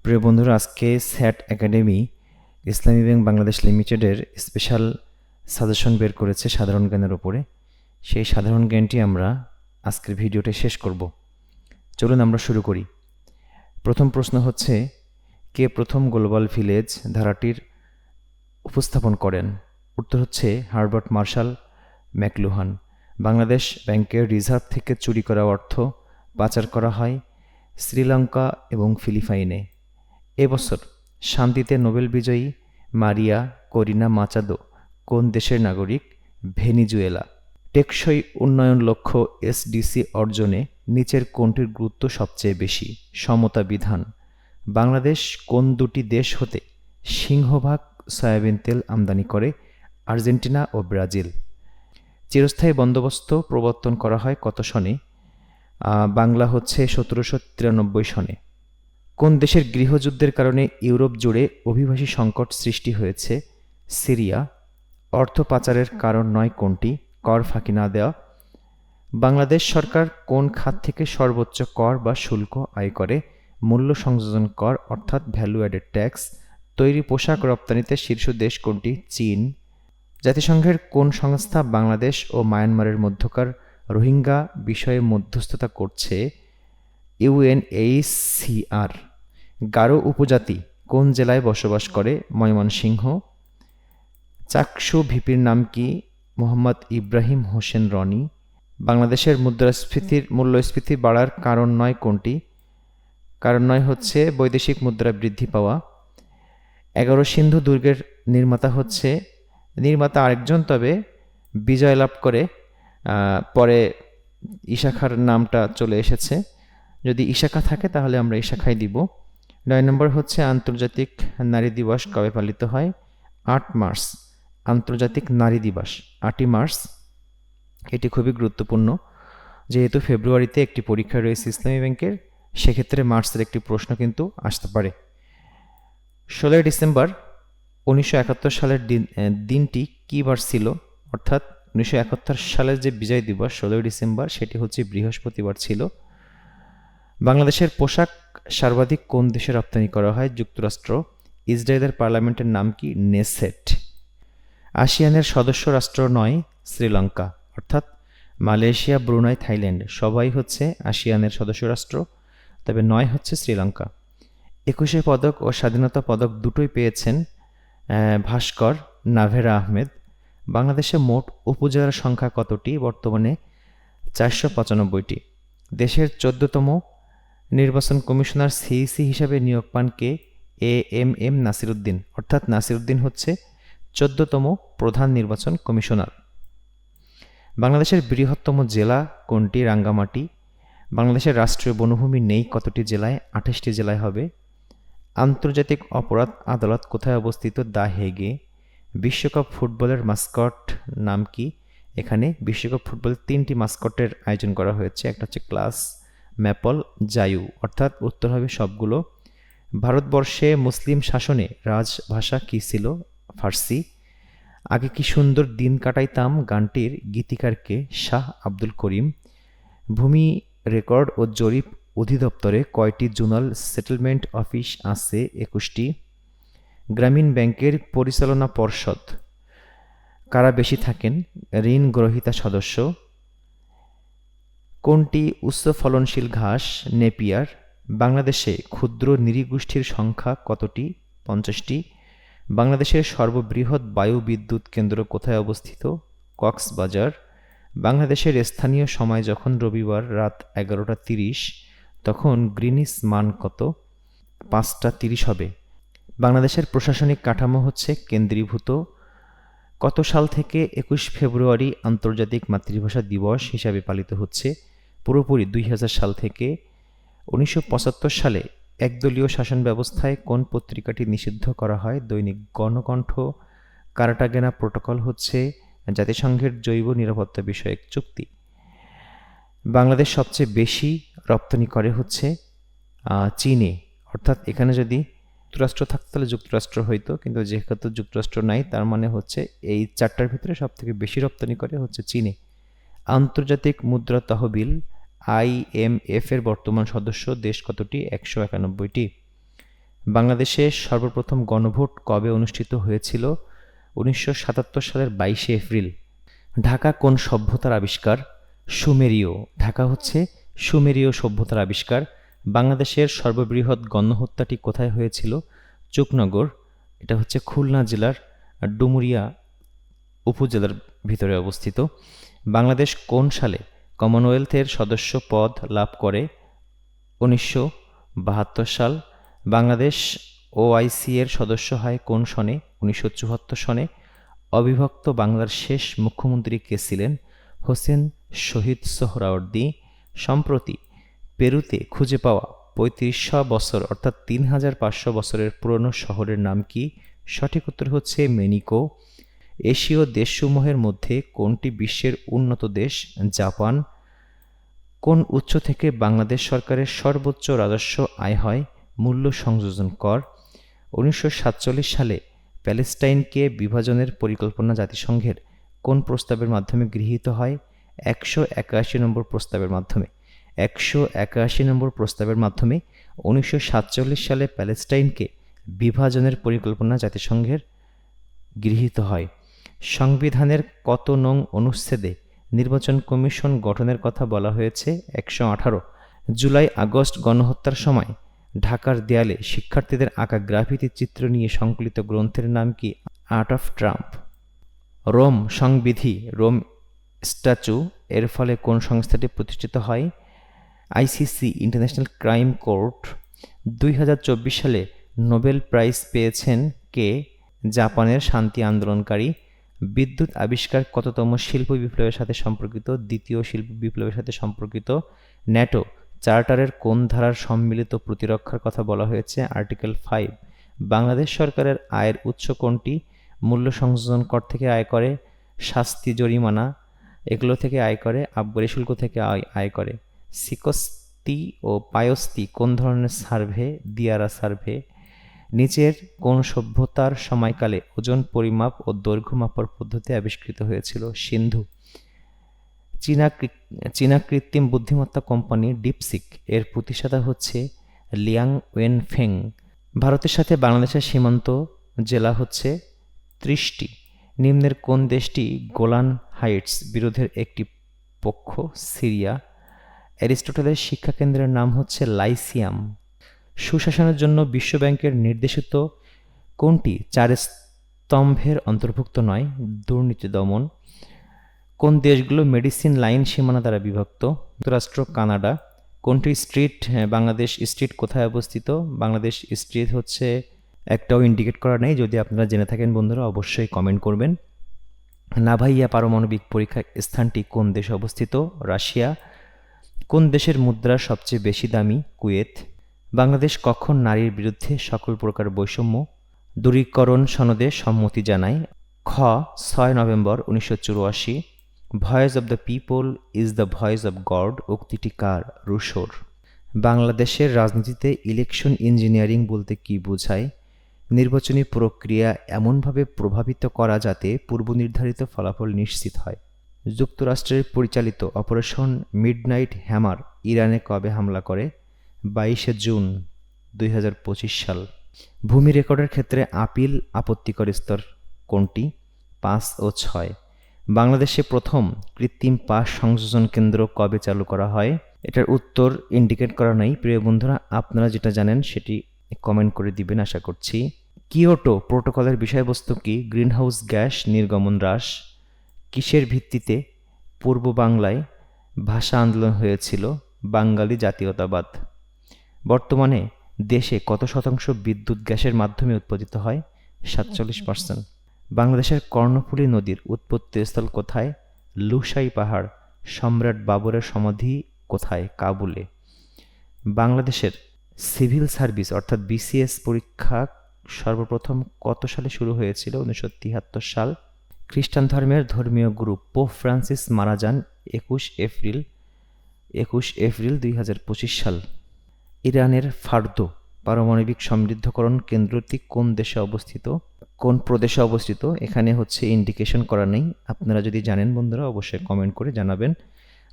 প্রিয় বন্ধুরা, আজকে স্যাট একাডেমি ইসলামী ব্যাংক বাংলাদেশ লিমিটেডের স্পেশাল সাজেশন বের করেছে সাধারণ জ্ঞানের উপরে। সেই সাধারণ জ্ঞানটি আমরা আজকের ভিডিওতে শেষ করব। চলুন আমরা শুরু করি। প্রথম প্রশ্ন হচ্ছে, কে প্রথম গ্লোবাল ভিলেজ ধারাটির উপস্থাপন করেন? উত্তর হচ্ছে হারবার্ট মার্শাল ম্যাকলুহান। বাংলাদেশ ব্যাংকের রিজার্ভ থেকে চুরি করা অর্থ পাচার করা হয় শ্রীলঙ্কা এবং ফিলিপাইনে। এবছর শান্তিতে নোবেল বিজয়ী মারিয়া করিনা মাচাদো কোন দেশের নাগরিক? ভেনিজুয়েলা। টেকসই উন্নয়ন লক্ষ্য এসডিসি অর্জনে নিচের কোনটির গুরুত্ব সবচেয়ে বেশি? সমতা বিধান। বাংলাদেশ কোন দুটি দেশ হতে সিংহভাগ সয়াবিন তেল আমদানি করে? আর্জেন্টিনা ও ব্রাজিল। চিরস্থায়ী বন্দোবস্ত প্রবর্তন করা হয় কত সনে? বাংলা হচ্ছে 1793 সনে। কোন দেশের গৃহযুদ্ধের কারণে ইউরোপ জুড়ে অভিবাসী সংকট সৃষ্টি হয়েছে? সিরিয়া। অর্থ পাচারের কারণ নয় কোনটি? কর ফাঁকি না দেওয়া। বাংলাদেশ সরকার কোন খাত থেকে সর্বোচ্চ কর বা শুল্ক আয় করে? মূল্য সংযোজন কর অর্থাৎ ভ্যালু অ্যাডেড ট্যাক্স। তৈরি পোশাক রপ্তানিতে শীর্ষ দেশ কোনটি? চীন। জাতিসংঘের কোন সংস্থা বাংলাদেশ ও মায়ানমারের মধ্যকার রোহিঙ্গা বিষয়ে মধ্যস্থতা করছে? ইউএনএইচসিআর। গারো উপজাতি কোন জেলায় বসবাস করে? ময়মনসিংহ। চাকসু ভিপির নাম কি? মোহাম্মদ ইব্রাহিম হোসেন রনি। বাংলাদেশের মূল্যস্ফীতি বাড়ার কারণ নয় কোনটি? কারণ নয় হচ্ছে বৈদেশিক মুদ্রা বৃদ্ধি পাওয়া। 11 সিন্ধু দুর্গের নির্মাতা আরেকজন, তবে বিজয় লাভ করে পরে ইশাখার নামটা চলে এসেছে। যদি ইশাখা থাকে তাহলে আমরা ইশাখাই দিব। 9 নম্বর হচ্ছে আন্তর্জাতিক নারী দিবস কবে পালিত হয়? 8 মার্চ। আন্তর্জাতিক নারী দিবস 8ই মার্চ। এটি খুবই গুরুত্বপূর্ণ, যেহেতু ফেব্রুয়ারিতে একটি পরীক্ষা রয়েছে ইসলামী ব্যাংকের, সেক্ষেত্রে মার্চের একটি প্রশ্ন কিন্তু আসতে পারে। 16 ডিসেম্বর 1971 সালের দিনটি কী বার ছিল? অর্থাৎ 1971 সালের যে বিজয় দিবস 16 ডিসেম্বর, সেটি হচ্ছে বৃহস্পতিবার ছিল। বাংলাদেশের পোশাক সর্বাধিক কোন দেশে রপ্তানি করা হয়? যুক্তরাষ্ট্র। ইসরায়েলের পার্লামেন্টের নাম কি? নেসেট। আসিয়ানের সদস্য রাষ্ট্র নয় শ্রীলঙ্কা, অর্থাৎ মালয়েশিয়া, ব্রুনাই, থাইল্যান্ড সবাই হচ্ছে আসিয়ানের সদস্য রাষ্ট্র, তবে নয় হচ্ছে শ্রীলঙ্কা। 21 পদক ও স্বাধীনতা পদক দুটোই পেয়েছেন ভাস্কর নাভেরা আহমেদ। বাংলাদেশে মোট উপজেলার সংখ্যা কতটি? বর্তমানে 495টি। দেশের 14তম নির্বাচন কমিশনার সিইসি হিসাবে নিয়োগ পান কে? এএমএম নাসিরউদ্দিন, অর্থাৎ নাসিরউদ্দিন হচ্ছে 14তম প্রধান নির্বাচন কমিশনার। বাংলাদেশের বৃহত্তম জেলা কোনটি? রাঙ্গামাটি। বাংলাদেশের রাষ্ট্রীয় বনভূমি নেই কতটি জেলায়? 28টি জেলায় হবে। আন্তর্জাতিক অপরাধ আদালত কোথায় অবস্থিত? দ্য হেগে। বিশ্বকাপ ফুটবলের মাস্কট নাম কি? এখানে বিশ্বকাপ ফুটবলের 3টি মাস্কটের আয়োজন করা হয়েছে। একটা হচ্ছে ক্লাস, ম্যাপল, জায়ু, অর্থাৎ উত্তর হবে সবগুলো। ভারতবর্ষে মুসলিম শাসনে রাজভাষা কি ছিল? ফার্সি। আগে কি সুন্দর দিন কাটাইতাম গানটির গীতিকার কে? শাহ আব্দুল করিম। ভূমি রেকর্ড ও জরিপ অধিদপ্তরে কয়টি জোনাল সেটেলমেন্ট অফিস আছে? 21টি। গ্রামীণ ব্যাংকের পরিচালনা পর্ষদ কারা বেশি থাকেন? ঋণ গ্রহীতা সদস্য। কোনটি উচ্চ ফলনশীল ঘাস? নেপিয়ার। বাংলাদেশে ক্ষুদ্র নৃগোষ্ঠীর সংখ্যা কতটি? 50টি। বাংলাদেশের সর্ববৃহৎ বায়ু বিদ্যুৎ কেন্দ্র কোথায় অবস্থিত? কক্সবাজার। বাংলাদেশের স্থানীয় সময় যখন রবিবার রাত 11:30, তখন গ্রিনিচ মান কত? 5:30 হবে। বাংলাদেশের প্রশাসনিক কাঠামো হচ্ছে কেন্দ্রীভূত। কত সাল থেকে 21 ফেব্রুয়ারি আন্তর্জাতিক মাতৃভাষা দিবস হিসাবে পালিত হচ্ছে? পুরোপুরি 2000 সাল থেকে। 1975 সালে একদলীয় শাসন ব্যবস্থায় কোন পত্রিকাটি নিষিদ্ধ করা হয়? দৈনিক গণকণ্ঠ। কার্টাগেনা প্রোটোকল হচ্ছে জাতিসংঘের জৈব নিরাপত্তা বিষয়ক চুক্তি। বাংলাদেশ সবচেয়ে বেশি রপ্তানি করে হচ্ছে চীনে, অর্থাৎ এখানে যদি যুক্তরাষ্ট্র থাকতো তাহলে যুক্তরাষ্ট্র হইতো, কিন্তু যেহেতু যুক্তরাষ্ট্র নাই, তার মানে হচ্ছে এই 4টার ভিতরে সবথেকে বেশি রপ্তানি করে হচ্ছে চীনে। আন্তর্জাতিক মুদ্রা তহবিল আইএমএফ এর বর্তমান সদস্য দেশ কতটি? 191টি। বাংলাদেশে সর্বপ্রথম গণভোট কবে অনুষ্ঠিত হয়েছিল? 1977 সালের 22শে এপ্রিল। ঢাকা কোন সভ্যতার আবিষ্কার? সুমেরীয়। ঢাকা হচ্ছে সুমেরীয় সভ্যতার আবিষ্কার। বাংলাদেশের সর্ববৃহৎ গণহত্যাটি কোথায় হয়েছিল? চুকনগর। এটা হচ্ছে খুলনা জেলার ডুমুরিয়া উপজেলার ভিতরে অবস্থিত। বাংলাদেশ কোন সালে কমনওয়েলথের সদস্য পদ লাভ করে? 1972 সাল। বাংলাদেশ ওআইসি এর সদস্য হয় কোন সনে? 1974 সনে। অবিভক্ত বাংলার শেষ মুখ্যমন্ত্রী কে ছিলেন? হোসেন শহীদ সোহরাওয়ার্দী। সম্প্রতি পেরুতে খুঁজে পাওয়া 3500 বছর অর্থাৎ 3500 বছরের পুরনো শহরের নাম কি? সঠিক উত্তর হচ্ছে মেনিকো। এশীয় দেশসমূহের মধ্যে কোনটি বিশ্বের উন্নত দেশ? জাপান। কোন উৎস থেকে বাংলাদেশ সরকারের সর্বোচ্চ রাজস্ব আয় হয়? মূল্য সংযোজন কর। 1947 সালে প্যালেস্টাইনকে বিভাজনের পরিকল্পনা জাতিসংঘের কোন প্রস্তাবের মাধ্যমে গৃহীত হয়? 181 নম্বর প্রস্তাবের মাধ্যমে। 181 নম্বর প্রস্তাবের মাধ্যমে 1947 সালে প্যালেস্টাইনকে বিভাজনের পরিকল্পনা জাতিসংঘের গৃহীত হয়। সংবিধানের কত নং অনুচ্ছেদে নির্বাচন কমিশন গঠনের কথা বলা হয়েছে? 118। জুলাই আগস্ট গণহত্যার সময় ঢাকার দেয়ালে শিক্ষার্থীদের আঁকা গ্রাফিতি চিত্র নিয়ে সংকলিত গ্রন্থের নাম কি? Art of Trump. রোম সংবিধি রোম স্ট্যাচু এর ফলে কোন সংস্থাটি প্রতিষ্ঠিত হয়? ICC international crime court. 2024 সালে নোবেল প্রাইজ পেয়েছেন কে? জাপানের শান্তি আন্দোলনকারী। বিদ্যুৎ আবিষ্কার কততম শিল্প বিপ্লবের সাথে সম্পর্কিত? দ্বিতীয় শিল্প বিপ্লবের সাথে সম্পর্কিত। ন্যাটো চার্টারের কোন ধারার সম্মিলিত প্রতিরক্ষার কথা বলা হয়েছে? আর্টিকেল 5। বাংলাদেশ সরকারের আয়ের উৎস কোনটি? মূল্য সংযোজন কর থেকে আয় করে, শাস্তি জরিমানা এগুলো থেকে আয় করে, আবগারি শুল্ক থেকে আয় করে। সিকস্তি ও পায়স্তি কোন ধরনের সার্ভে? দিয়ারা সার্ভে। নিচের কোন সভ্যতার সময়কালে ওজন পরিমাপ ও দৈর্ঘ্য মাপার পদ্ধতি আবিষ্কৃত হয়েছিল? সিন্ধু। চীনা কৃত্রিম বুদ্ধিমত্তা কোম্পানি ডিপসিক এর প্রতিষ্ঠাতা হচ্ছে লিয়াং ওয়েনফেং। ভারতের সাথে বাংলাদেশের সীমান্ত জেলা হচ্ছে 30টি। নিম্নের কোন দেশটি গোলান হাইটস বিরোধের একটি পক্ষ? সিরিয়া। অ্যারিস্টটলের শিক্ষাকেন্দ্রের নাম হচ্ছে লাইসিয়াম। সুশাসনের জন্য বিশ্বব্যাংকের নির্দেশিত কোনটি 4 স্তম্ভের অন্তর্ভুক্ত নয়? দুর্নীতি দমন। কোন দেশগুলো মেডিসিন লাইন সীমানা দ্বারা বিভক্ত? যুক্তরাষ্ট্র, কানাডা। কোনটি স্ট্রিট বাংলাদেশ স্ট্রিট কোথায় অবস্থিত? বাংলাদেশ স্ট্রিট হচ্ছে একটাও ইন্ডিকেট করা নেই। যদি আপনারা জেনে থাকেন বন্ধুরা অবশ্যই কমেন্ট করবেন। নাভাইয়া পারমাণবিক পরীক্ষা স্থানটি কোন দেশে অবস্থিত? রাশিয়া। কোন দেশের মুদ্রা সবচেয়ে বেশি দামি? কুয়েত। বাংলাদেশ কখন নারীর বিরুদ্ধে সকল প্রকার বৈষম্য দূরীকরণ সনদে সম্মতি জানায়? খ 6 নভেম্বর 1984। Voice of the people is the voice of God উক্তিটি কার? রুশোর। বাংলাদেশের রাজনীতিতে ইলেকশন ইঞ্জিনিয়ারিং বলতে কি বোঝায়? নির্বাচনী প্রক্রিয়া এমনভাবে প্রভাবিত করা যাতে পূর্বনির্ধারিত ফলাফল নিশ্চিত হয়। যুক্তরাষ্ট্রের পরিচালিত অপারেশন মিডনাইট হ্যামার ইরানে কবে হামলা করে? 22শে জুন 2025 সাল। ভূমি রেকর্ডের ক্ষেত্রে আপিল আপত্তিকর স্তর কোনটি? 5 ও 6। বাংলাদেশে প্রথম কৃত্রিম পাশ সংযোজন কেন্দ্র কবে চালু করা হয়? এটার উত্তর ইন্ডিকেট করা নেই। প্রিয় বন্ধুরা, আপনারা যেটা জানেন সেটি কমেন্ট করে দিবেন আশা করছি। কিয়োটো প্রোটোকলের বিষয়বস্তু কি? গ্রিনহাউস গ্যাস নির্গমন হ্রাস। কিসের ভিত্তিতে পূর্ব বাংলায় ভাষা আন্দোলন হয়েছিল? বাঙালি জাতীয়তাবাদ। বর্তমানে দেশে কত শতাংশ বিদ্যুৎ গ্যাসের মাধ্যমে উৎপাদিত হয়? 47%। বাংলাদেশের কর্ণফুলী নদীর উৎপত্তিস্থল কোথায়? লুসাই পাহাড়। সম্রাট বাবরের সমাধি কোথায়? কাবুলে। বাংলাদেশের সিভিল সার্ভিস অর্থাৎ বিসিএস পরীক্ষা সর্বপ্রথম কত সালে শুরু হয়েছিল? 1973 সাল। খ্রিস্টান ধর্মের ধর্মীয় গুরু পোপ ফ্রান্সিস মারা যান 21 এপ্রিল 2025 সাল। ইরানের ফার্দো পারমাণবিক সমৃদ্ধকরণ কেন্দ্রটি কোন দেশে অবস্থিত? কোন প্রদেশে অবস্থিত? এখানে হচ্ছে ইন্ডিকেশন করা নেই। আপনারা যদি জানেন বন্ধুরা অবশ্যই কমেন্ট করে জানাবেন।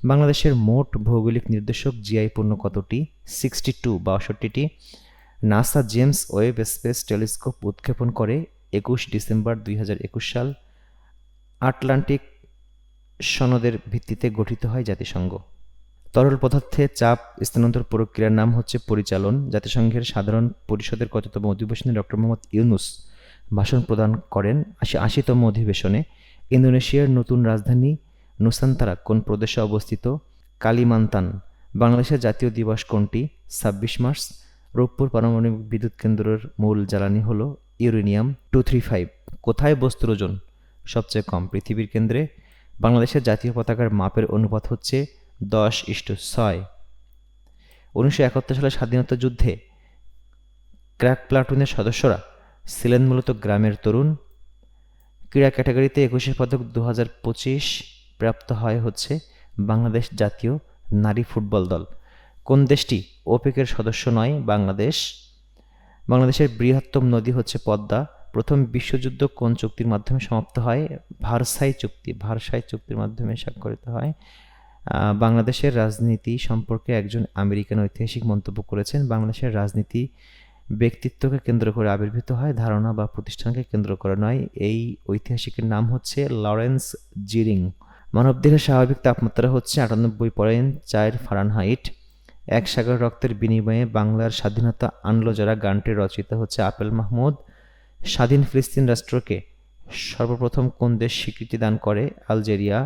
বাংলাদেশের মোট ভৌগোলিক নির্দেশক জিআই পূর্ণ কতটি? 62 62টি। NASA James Webb space telescope উৎক্ষেপণ করে 21 ডিসেম্বর 2021 সাল। আটলান্টিক সনদের ভিত্তিতে গঠিত হয় জাতিসংঘ। তরল পদার্থে চাপ স্থানান্তর প্রক্রিয়ার নাম হচ্ছে পরিচালন। জাতিসংঘের সাধারণ পরিষদের কততম অধিবেশনে ডক্টর মোহাম্মদ ইউনূস ভাষণ প্রদান করেন? ৮০তম অধিবেশনে। ইন্দোনেশিয়ার নতুন রাজধানী নুসান্তারা কোন প্রদেশে অবস্থিত? কালিমান্তান। বাংলাদেশের জাতীয় দিবস কোনটি? ২৬ মার্চ। রূপপুর পারমাণবিক বিদ্যুৎ কেন্দ্রের মূল জ্বালানি হল ইউরেনিয়াম 235। কোথায় বস্তুর ওজন সবচেয়ে কম? পৃথিবীর কেন্দ্রে। বাংলাদেশের জাতীয় পতাকার মাপের অনুপাত হচ্ছে 10:6। 1971 সালে স্বাধীনতা যুদ্ধে ক্র্যাক প্লাটুনের সদস্যরা ছিলেন মূলত গ্রামের তরুণ। ক্রীড়া ক্যাটাগরিতে 21 পদক 2025 প্রাপ্ত হয় হচ্ছে বাংলাদেশ জাতীয় নারী ফুটবল দল। কোন দেশটি ওপেকের সদস্য নয়? বাংলাদেশ। বাংলাদেশের বৃহত্তম নদী হচ্ছে পদ্মা। প্রথম বিশ্বযুদ্ধ কোন চুক্তির মাধ্যমে সমাপ্ত হয়? ভার্সাই চুক্তি। ভার্সাই চুক্তির মাধ্যমে স্বাক্ষরিত হয়। বাংলাদেশের রাজনীতি সম্পর্কে একজন আমেরিকান ঐতিহাসিক মন্তব্য করেছেন, বাংলাদেশের রাজনীতি ব্যক্তিত্বকে কেন্দ্র করে আবির্ভূত হয়, ধারণা বা প্রতিষ্ঠানকে কেন্দ্র করে নয়। এই ঐতিহাসিকের নাম হচ্ছে লরেন্স জিরিং। মানবদেহের স্বাভাবিক তাপমাত্রা হচ্ছে 98.4 ফারেনহাইট। এক সাগর রক্তের বিনিময়ে বাংলার স্বাধীনতা আনলো যারা গানটি রচিত হচ্ছে আপেল মাহমুদ। স্বাধীন ফিলিস্তিন রাষ্ট্রকে সর্বপ্রথম কোন দেশ স্বীকৃতি দান করে? আলজেরিয়া।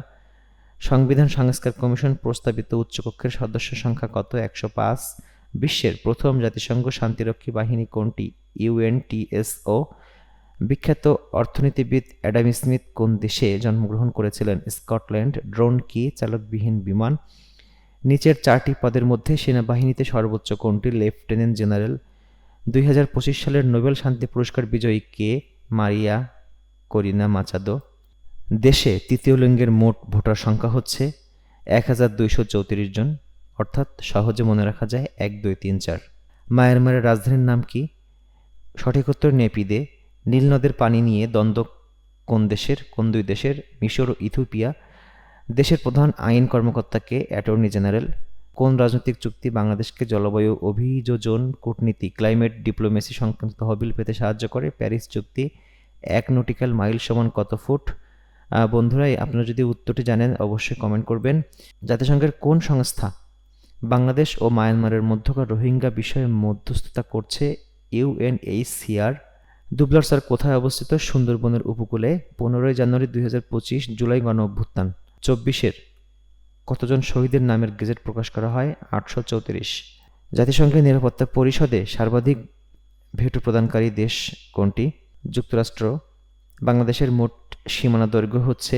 সংবিধান সংস্কার কমিশন প্রস্তাবিত উচ্চকক্ষের সদস্য সংখ্যা কত? 105। বিশ্বের প্রথম জাতিসংঘ শান্তিরক্ষী বাহিনী কোনটি? ইউএনটিএসও। বিখ্যাত অর্থনীতিবিদ অ্যাডাম স্মিথ কোন দেশে জন্মগ্রহণ করেছিলেন? স্কটল্যান্ড। ড্রোন কি? চালকবিহীন বিমান। নিচের 4টি পদের মধ্যে সেনাবাহিনীতে সর্বোচ্চ কোনটি? Lieutenant general. 2025 সালের নোবেল শান্তি পুরস্কার বিজয়ী কে? মারিয়া করিনা মাচাদো। দেশে তৃতীয় লিঙ্গের মোট ভোটার সংখ্যা হচ্ছে 1234 জন, অর্থাৎ সহজে মনে রাখা যায় 1 2 3 4। মায়ানমারের রাজধানীর নাম কি? সঠিক উত্তর নেপিদে। নীল নদের পানি নিয়ে দ্বন্দ্ব কোন দেশের? কোন দুই দেশের? মিশর ও ইথিওপিয়া। দেশের প্রধান আইন কর্মকর্তাকে? Attorney general. কোন রাজনৈতিক চুক্তি বাংলাদেশকে জলবায়ু অভিযোজন কূটনীতি ক্লাইমেট ডিপ্লোমেসি সংক্রান্ত তহবিল পেতে সাহায্য করে? প্যারিস চুক্তি। 1 নটিক্যাল মাইল সমান কত ফুট? বন্ধুরা, আপনারা যদি উত্তরটি জানেন অবশ্যই কমেন্ট করবেন। জাতিসংঘের কোন সংস্থা বাংলাদেশ ও মায়ানমারের মধ্যকার রোহিঙ্গা বিষয়ে মধ্যস্থতা করছে? ইউএনএইচসিআর। দুবলার স্যার কোথায় অবস্থিত? সুন্দরবনের উপকূলে। 15 জানুয়ারি 2025 জুলাই গণ অভ্যুত্থান 24-এর কতজন শহীদের নামের গেজেট প্রকাশ করা হয়? 834। জাতিসংঘের নিরাপত্তা পরিষদে সর্বাধিক ভেটো প্রদানকারী দেশ কোনটি? যুক্তরাষ্ট্র। বাংলাদেশের মোট সীমানা দৈর্ঘ্য হচ্ছে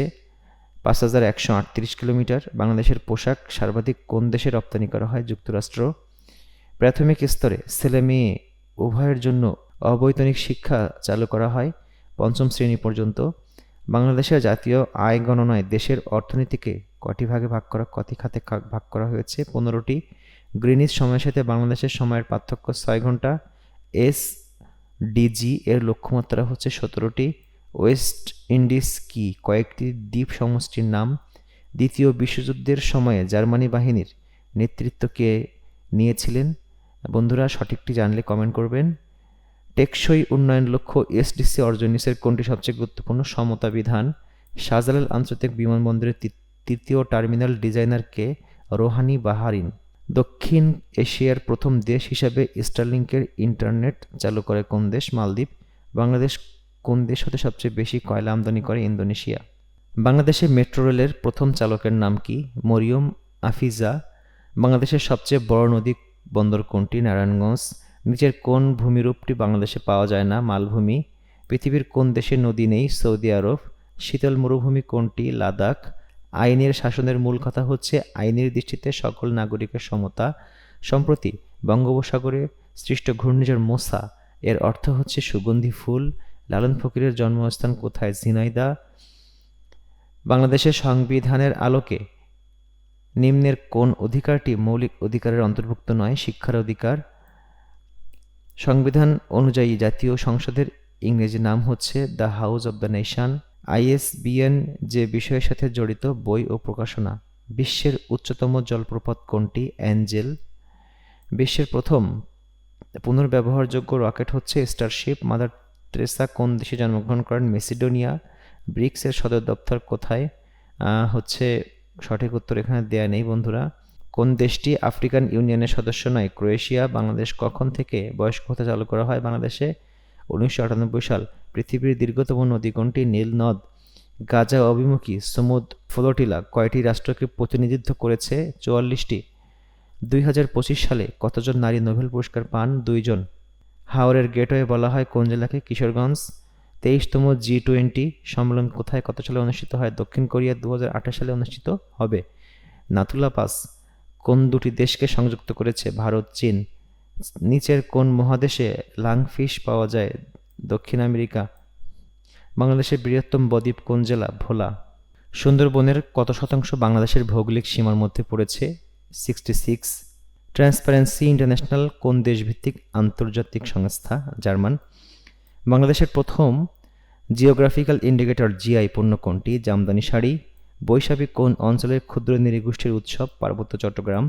5138 কিলোমিটার। বাংলাদেশের পোশাক সর্বাধিক কোন দেশে রপ্তানি করা হয়? যুক্তরাষ্ট্র। প্রাথমিক স্তরে ছেলে মেয়ে উভয়ের জন্য অবৈতনিক শিক্ষা চালু করা হয় 5ম শ্রেণী পর্যন্ত। বাংলাদেশের জাতীয় আয় গণনায় দেশের অর্থনীতিকে কটি খাতে ভাগ করা হয়েছে? 15টি। গ্রিনিচ সময়ের সাথে বাংলাদেশের সময়ের পার্থক্য 6 ঘন্টা। এসডিজি এর লক্ষ্যমাত্রা হচ্ছে 17টি। ওয়েস্ট ইন্ডিজ কি? কয়েকটি দ্বীপ সমষ্টির নাম। দ্বিতীয় বিশ্বযুদ্ধের সময়ে জার্মানি বাহিনীর নেতৃত্ব কে নিয়েছিলেন? বন্ধুরা, সঠিকটি জানলে কমেন্ট করবেন। টেকসই উন্নয়ন লক্ষ্য এসডিসি অর্জন নিচের কোনটি সবচেয়ে গুরুত্বপূর্ণ? সমতা বিধান। শাহজালাল আন্তর্জাতিক বিমানবন্দরের তৃতীয় টার্মিনাল ডিজাইনার কে? রোহানি বাহারিন। দক্ষিণ এশিয়ার প্রথম দেশ হিসাবে স্টারলিংকের ইন্টারনেট চালু করে কোন দেশ? মালদ্বীপ। বাংলাদেশ কোন দেশ হতে সবচেয়ে বেশি কয়লা আমদানি করে? ইন্দোনেশিয়া। বাংলাদেশে মেট্রো রেলের প্রথম চালকের নাম কি? মরিয়ম আফিজা। বাংলাদেশের সবচেয়ে বড় নদী বন্দর কোনটি? নারায়ণগঞ্জ। নিচের কোন ভূমিরূপটি বাংলাদেশে পাওয়া যায় না? মালভূমি। পৃথিবীর কোন দেশে নদী নেই? সৌদি আরব। শীতল মরুভূমি কোনটি? লাদাখ। আইনের শাসনের মূল কথা হচ্ছে আইনের দৃষ্টিতে সকল নাগরিকের সমতা। সম্প্রতি বঙ্গোপসাগরে সৃষ্ট ঘূর্ণিঝড় মোসা এর অর্থ হচ্ছে সুগন্ধি ফুল। লালন ফকিরের জন্মস্থান কোথায়? ঝিনাইদহ। বাংলাদেশের সংবিধানের আলোকে নিম্নের কোন অধিকারটি মৌলিক অধিকারের অন্তর্ভুক্ত নয়? শিক্ষার অধিকার। সংবিধান অনুযায়ী জাতীয় সংসদের ইংরেজি নাম হচ্ছে the house of the nation. ISBN যে বিষয়ের সাথে জড়িত বই ও প্রকাশনা। বিশ্বের উচ্চতম জলপ্রপাত কোনটি? অ্যাঞ্জেল। বিশ্বের প্রথম পুনর্ব্যবহারযোগ্য রকেট হচ্ছে স্টারশিপ। মাদার তেরেসা কোন দেশে জন্মগ্রহণ করেন? মেসিডোনিয়া। ব্রিক্সের সদর দপ্তর কোথায়? হচ্ছে সঠিক উত্তর এখানে দেয়া নেই বন্ধুরা। কোন দেশটি আফ্রিকান ইউনিয়নের সদস্য নয়? ক্রোয়েশিয়া। বাংলাদেশ কখন থেকে বয়স্ক ভাতা চালু করা হয় বাংলাদেশে? 1998 সাল। পৃথিবীর দীর্ঘতম নদী কোনটি? নীল নদ। গাজা অভিমুখী সমুদ ফ্লোটিলা কয়টি রাষ্ট্রকে প্রতিনিধিত্ব করেছে? 44টি। 2025 সালে কতজন নারী নোবেল পুরস্কার পান? 2 জন। হাওরের গেটওয়ে বলা হয় কোন জেলাকে? কিশোরগঞ্জ। 23তম G20 সম্মেলন কোথায় কত সালে অনুষ্ঠিত হয়? দক্ষিণ কোরিয়া। 2028 সালে অনুষ্ঠিত হবে। নাথুলা পাস কোন দুটি দেশকে সংযুক্ত করেছে? ভারত, চীন। নিচের কোন মহাদেশে লাংফিশ পাওয়া যায়? দক্ষিণ আমেরিকা। বাংলাদেশের বৃহত্তম বদ্বীপ কোন জেলা? ভোলা। সুন্দরবনের কত শতাংশ বাংলাদেশের ভৌগোলিক সীমার মধ্যে পড়েছে? 66। ট্রান্সপারেন্সি ইন্টারন্যাশনাল কোন দেশভিত্তিক আন্তর্জাতিক সংস্থা? জার্মান। বাংলাদেশের প্রথম জিওগ্রাফিক্যাল ইন্ডিকেটর জিআই পণ্য কোনটি? জামদানি শাড়ি। বৈশাখী কোন অঞ্চলের ক্ষুদ্র নৃগোষ্ঠীর উৎসব? পার্বত্য চট্টগ্রাম।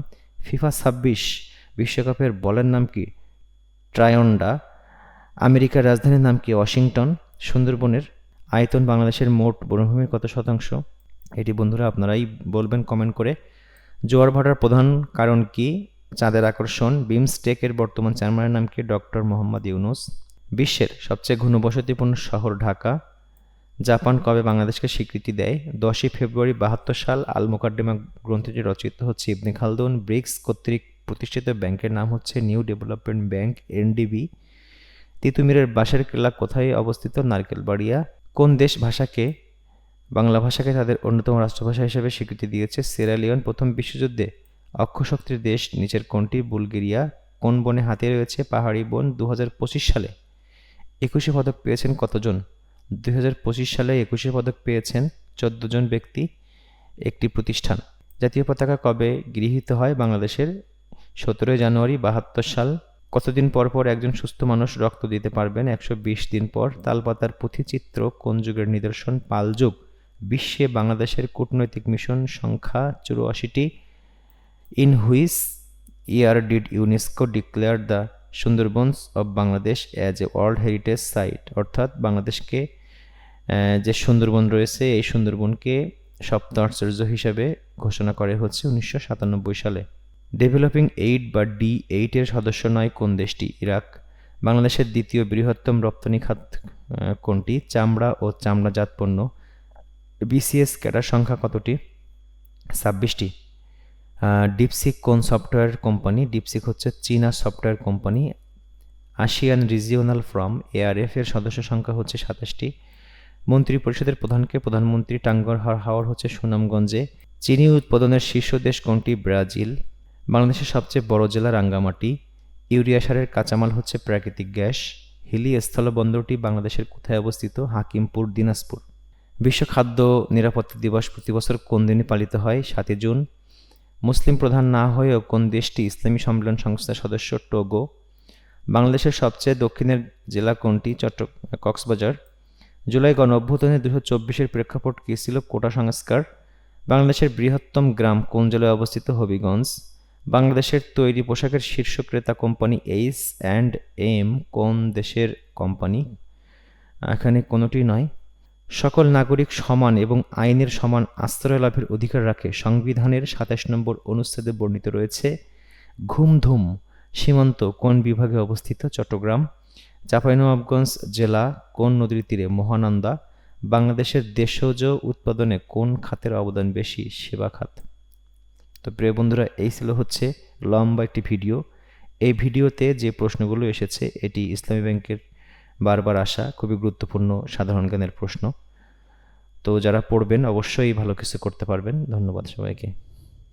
ফিফা 26 বিশ্বকাপের বলের নাম কি? ট্রায়ন্ডা। আমেরিকার রাজধানীর নাম কি? ওয়াশিংটন। সুন্দরবনের আয়তন বাংলাদেশের মোট বনভূমির কত শতাংশ? এটি বন্ধুরা আপনারাই বলবেন কমেন্ট করে। জোয়ার ভাটার প্রধান কারণ কি? চাঁদের আকর্ষণ। বিমস্টেকের বর্তমান চেয়ারম্যানের নাম কি? ডক্টর মোহাম্মদ ইউনুস। বিশ্বের সবচেয়ে ঘনবসতিপূর্ণ শহর ঢাকা। জাপান কবে বাংলাদেশকে স্বীকৃতি দেয়? 10 ফেব্রুয়ারি 72 সাল। আল মোকাদ্দিমা গ্রন্থটি রচিত হচ্ছে ইবনে খালদুন। ব্রিক্স কর্তৃক প্রতিষ্ঠিত ব্যাংকের নাম হচ্ছে নিউ ডেভেলপমেন্ট ব্যাংক, এনডিবি। তিতুমিরের বাঁশের কেল্লা কোথায় অবস্থিত? নারকেলবাড়িয়া। কোন দেশ বাংলা ভাষাকে তাদের অন্যতম রাষ্ট্রভাষা হিসেবে স্বীকৃতি দিয়েছে? সিয়েরা প্রথম বিশ্বযুদ্ধে অক্ষশক্তির দেশ নিচের কোনটি? বুলগেরিয়া। কোন বনে হাতি রয়েছে? পাহাড়ি বন। 2025 সালে 21 পদক পেয়েছেন কতজন? 2025 সালে 21 পদক পেয়েছেন 14 জন ব্যক্তি, একটি প্রতিষ্ঠান। জাতীয় পতাকা কবে গৃহীত হয় বাংলাদেশের? 17 জানুয়ারি 72 সাল। কতদিন পর পর একজন সুস্থ মানুষ রক্ত দিতে পারবেন? 120 দিন পর। তালপাতার পুঁথিচিত্র কোন যুগের নিদর্শন? পাল যুগ। বিশ্বে বাংলাদেশের কূটনৈতিক মিশন সংখ্যা 84টি। In which year did UNESCO declare the Sundarbans of Bangladesh as a world heritage site? অর্থাৎ বাংলাদেশকে যে সুন্দরবন রয়েছে এই সুন্দরবনকে সপ্ত আশ্চর্য হিসাবে ঘোষণা করে হচ্ছে 1997 সালে। ডেভেলপিং এইড বা D8 এর সদস্য নয় কোন দেশটি? ইরাক। বাংলাদেশের দ্বিতীয় বৃহত্তম রপ্তানি খাত কোনটি? চামড়া ও চামড়াজাত পণ্য। বিসিএস ক্যাডার সংখ্যা কতটি? 26টি। ডিপসিক কোন সফটওয়্যার কোম্পানি? ডিপসিক হচ্ছে চীনা software company. ASEAN regional from ARF এর সদস্য সংখ্যা হচ্ছে 27টি। মন্ত্রী পরিষদের প্রধানকে প্রধানমন্ত্রী। টাঙ্গুয়ার হাওর হচ্ছে সুনামগঞ্জে। চিনি উৎপাদনের শীর্ষ দেশ কোনটি? ব্রাজিল। বাংলাদেশের সবচেয়ে বড় জেলা রাঙ্গামাটি। ইউরিয়া সারের কাঁচামাল হচ্ছে প্রাকৃতিক গ্যাস। হিলি স্থলবন্দরটি বাংলাদেশের কোথায় অবস্থিত? হাকিমপুর, দিনাজপুর। বিশ্ব খাদ্য নিরাপত্তা দিবস প্রতি বছর কোন দিনে পালিত হয়? 7 জুন। মুসলিম প্রধান না হয়েও কোন দেশটি ইসলামী সম্মেলন সংস্থার সদস্য? টোগো। বাংলাদেশের সবচেয়ে দক্ষিণের জেলা কোনটি? কক্সবাজার। জুলাই গণঅভ্যুত্থানে 224-এর প্রেক্ষাপট কী ছিল? কোটা সংস্কার। বাংলাদেশের বৃহত্তম গ্রাম কোন জেলায় অবস্থিত? হবিগঞ্জ। বাংলাদেশের তৈরি পোশাকের শীর্ষ ক্রেতা কোম্পানি H&M কোন দেশের কোম্পানি? এখানে কোনোটি নয়। সকল নাগরিক সমান এবং আইনের সমান আশ্রয় লাভের অধিকার রাখে সংবিধানের 27 নম্বর অনুচ্ছেদে বর্ণিত রয়েছে। ঘুমধুম সীমান্ত কোন বিভাগে অবস্থিত? চট্টগ্রাম। চাঁপাইনবাবগঞ্জ জেলা কোন নদীর তীরে? মহানন্দা। বাংলাদেশের দেশজ উৎপাদনে কোন খাতের অবদান বেশি? সেবা খাত। তো প্রিয় বন্ধুরা, এই ছিল হচ্ছে লম্বা একটি ভিডিও। এই ভিডিওতে যে প্রশ্নগুলো এসেছে এটি ইসলামী ব্যাংকের বারবার আসা খুবই গুরুত্বপূর্ণ সাধারণ জ্ঞানের প্রশ্ন। তো যারা পড়বেন অবশ্যই ভালো কিছু করতে পারবেন। ধন্যবাদ সবাইকে।